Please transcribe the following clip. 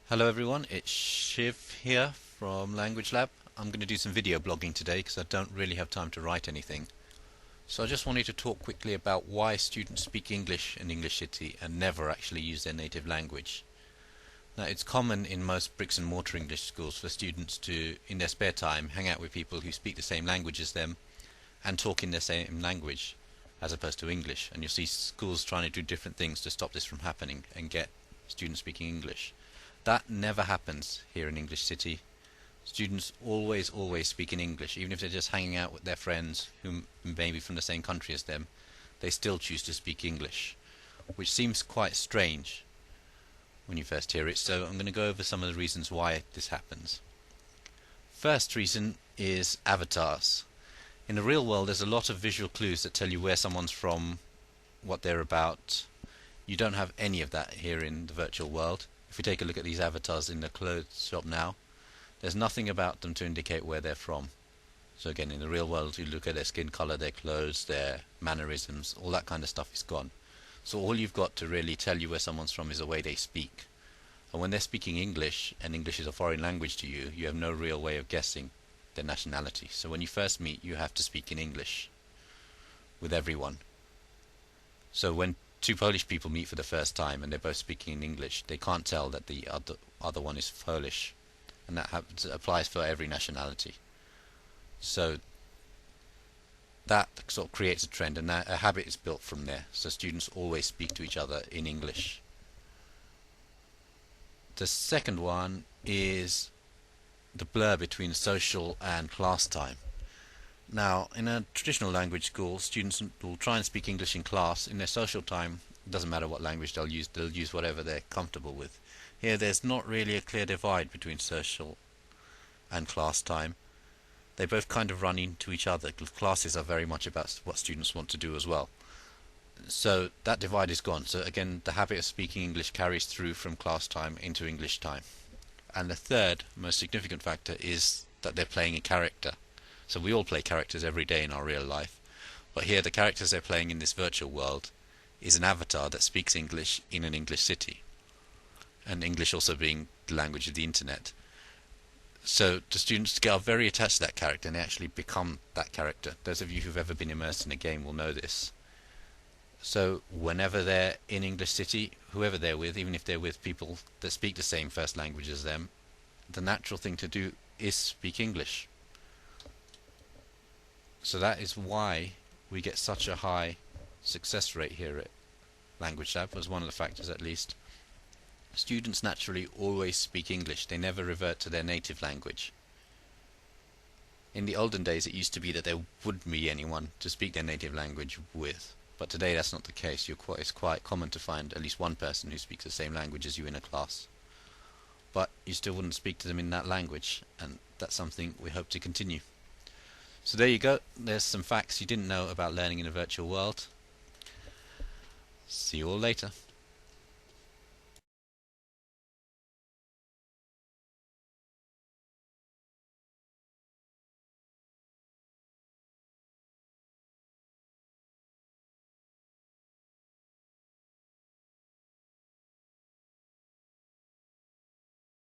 Hello everyone, it's Shiv here from Language Lab. I'm going to do some video blogging today because I don't really have time to write anything. So I just wanted to talk quickly about why students speak English in English City and never actually use their native language. Now it's common in most bricks and mortar English schools for students to, in their spare time, hang out with people who speak the same language as them and talk in their same language as opposed to English. And you'll see schools trying to do different things to stop this from happening and get students speaking English. That never happens here in English City. Students always speak in English, even if they're just hanging out with their friends who may be from the same country as them. They still choose to speak English, which seems quite strange when you first hear it. So I'm going to go over some of the reasons why this happens. First reason is avatars. In the real world, there's a lot of visual clues that tell you where someone's from, what they're about. You don't have any of that here in the virtual world. If we take a look at these avatars in the clothes shop now, there's nothing about them to indicate where they're from. So again, in the real world, you look at their skin color, their clothes, their mannerisms, all that kind of stuff is gone. So all you've got to really tell you where someone's from is the way they speak. And when they're speaking English, and English is a foreign language to you, you have no real way of guessing their nationality. So when you first meet, you have to speak in English with everyone. So when two Polish people meet for the first time and they're both speaking in English, they can't tell that the other one is Polish, and that applies for every nationality. So that sort of creates a trend, and a habit is built from there. So students always speak to each other in English. The second one is the blur between social and class time. Now, in a traditional language school, students will try and speak English in class. In their social time, it doesn't matter what language they'll use whatever they're comfortable with. Here, there's not really a clear divide between social and class time. They both kind of run into each other. Classes are very much about what students want to do as well. So that divide is gone. So again, the habit of speaking English carries through from class time into English time. And the third most significant factor is that they're playing a character. So we all play characters every day in our real life, but here the characters they're playing in this virtual world is an avatar that speaks English in an English city, and English also being the language of the internet. So the students are very attached to that character, and they actually become that character. Those of you who've ever been immersed in a game will know this. So whenever they're in English City, whoever they're with, even if they're with people that speak the same first language as them, the natural thing to do is speak English. So that is why we get such a high success rate here at Language Lab, as one of the factors at least. Students naturally always speak English. They never revert to their native language. In the olden days, it used to be that there wouldn't be anyone to speak their native language with. But today that's not the case. It's quite common to find at least one person who speaks the same language as you in a class. But you still wouldn't speak to them in that language, and that's something we hope to continue. So there you go, there's some facts you didn't know about learning in a virtual world. See you all later.